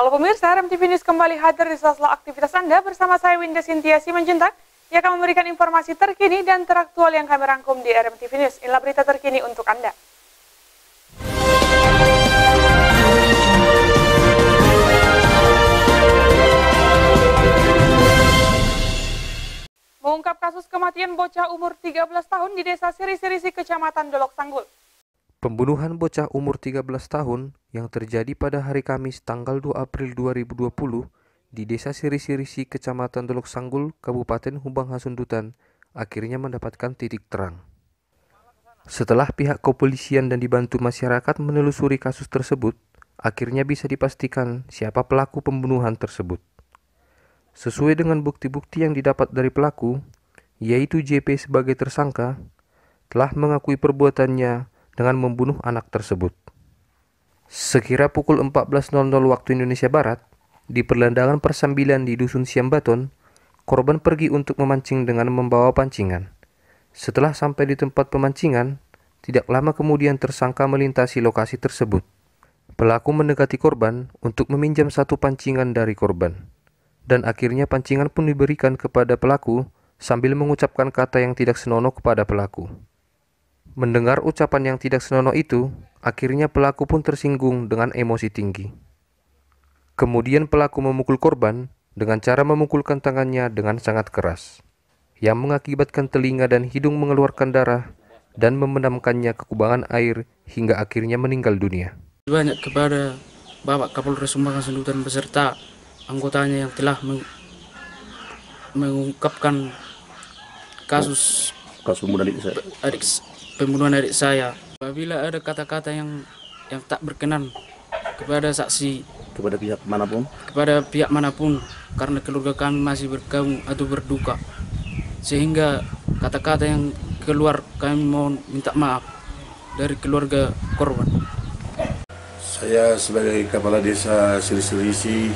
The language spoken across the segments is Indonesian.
Halo pemirsa, RMTV News kembali hadir di sela-sela aktivitas Anda bersama saya Winda Cynthia Simanjuntak yang akan memberikan informasi terkini dan teraktual yang kami rangkum di RMTV News. Inilah berita terkini untuk Anda. Mengungkap kasus kematian bocah umur 13 tahun di Desa Siri-Sirisi, Kecamatan Dolok Sanggul. Pembunuhan bocah umur 13 tahun yang terjadi pada hari Kamis tanggal 2 April 2020 di Desa Siri-Sirisi, Kecamatan Dolok Sanggul, Kabupaten Hubang Hasundutan akhirnya mendapatkan titik terang. Setelah pihak kepolisian dan dibantu masyarakat menelusuri kasus tersebut, akhirnya bisa dipastikan siapa pelaku pembunuhan tersebut. Sesuai dengan bukti-bukti yang didapat dari pelaku, yaitu JP sebagai tersangka, telah mengakui perbuatannya dengan membunuh anak tersebut. Sekira pukul 14.00 waktu Indonesia Barat, di perlandangan persambilan di Dusun Siambaton, korban pergi untuk memancing dengan membawa pancingan. Setelah sampai di tempat pemancingan, tidak lama kemudian tersangka melintasi lokasi tersebut. Pelaku mendekati korban untuk meminjam satu pancingan dari korban. Dan akhirnya pancingan pun diberikan kepada pelaku sambil mengucapkan kata yang tidak senonoh kepada pelaku. Mendengar ucapan yang tidak senonoh itu, akhirnya pelaku pun tersinggung dengan emosi tinggi. Kemudian pelaku memukul korban dengan cara memukulkan tangannya dengan sangat keras, yang mengakibatkan telinga dan hidung mengeluarkan darah dan memendamkannya ke kubangan air hingga akhirnya meninggal dunia. Banyak kepada Bapak Kapolres Hubang Hasundutan beserta anggotanya yang telah mengungkapkan kasus pembunuhan adik saya. Apabila ada kata-kata yang tak berkenan kepada saksi, kepada pihak manapun, karena keluarga kami masih bergaung atau berduka, sehingga kata-kata yang keluar kami mohon minta maaf dari keluarga korban. Saya sebagai Kepala Desa Siri-Sirisi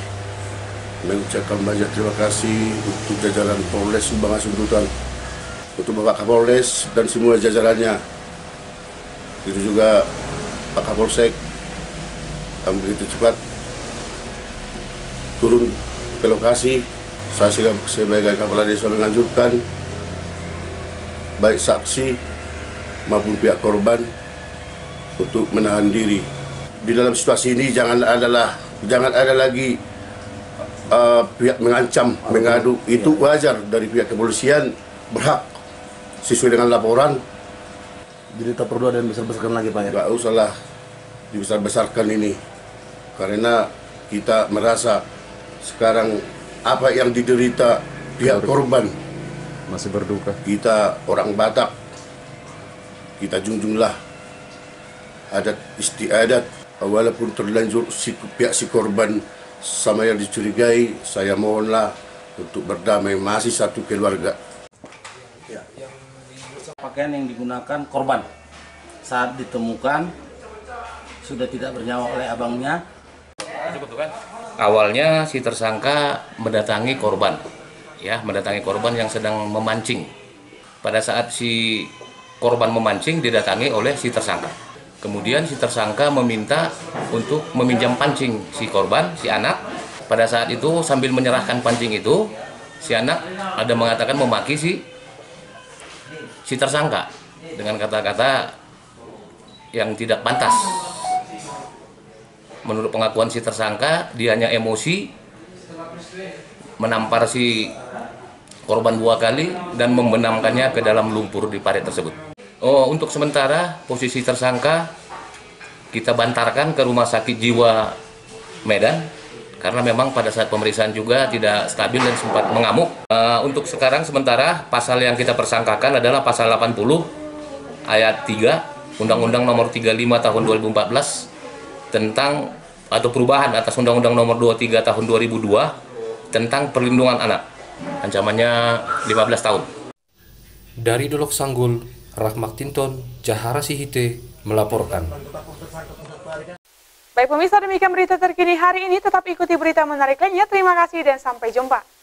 mengucapkan banyak terima kasih untuk jajaran Polres Hubang Hasundutan, untuk Bapak Kapolres dan semua jajarannya. Itu juga Pak Kapolsek yang begitu cepat turun ke lokasi. Saya sebagai Kepala Desa menganjurkan baik saksi maupun pihak korban untuk menahan diri. Di dalam situasi ini jangan ada lagi pihak mengancam, mengadu. Itu wajar dari pihak kepolisian, berhak sesuai dengan laporan. Jadi tak perlu ada yang besar-besarkan lagi, Pak, ya? Nggak usahlah dibesar-besarkan ini, karena kita merasa sekarang apa yang diderita pihak korban Masih berduka. Kita orang Batak, kita junjunglah adat istiadat. Walaupun terlanjur pihak si korban sama yang dicurigai, saya mohonlah untuk berdamai, masih satu keluarga. Pakaian yang digunakan korban saat ditemukan sudah tidak bernyawa oleh abangnya. Awalnya si tersangka mendatangi korban, mendatangi korban yang sedang memancing. Pada saat si korban memancing didatangi oleh si tersangka. Kemudian si tersangka meminta untuk meminjam pancing si korban, si anak. Pada saat itu sambil menyerahkan pancing itu, si anak ada mengatakan memaki si tersangka dengan kata-kata yang tidak pantas. Menurut pengakuan si tersangka, dia hanya emosi, menampar si korban 2 kali dan membenamkannya ke dalam lumpur di parit tersebut. Untuk sementara posisi tersangka kita bantarkan ke Rumah Sakit Jiwa Medan karena memang pada saat pemeriksaan juga tidak stabil dan sempat mengamuk. Untuk sekarang sementara pasal yang kita persangkakan adalah pasal 80 ayat 3 Undang-Undang Nomor 35 Tahun 2014 tentang atau perubahan atas Undang-Undang Nomor 23 Tahun 2002 tentang perlindungan anak. Ancamannya 15 tahun. Dari Dolok Sanggul, Rahmat Tinton, Jahara Sihite melaporkan. Baik pemirsa, demikian berita terkini hari ini. Tetap ikuti berita menarik lainnya. Terima kasih dan sampai jumpa.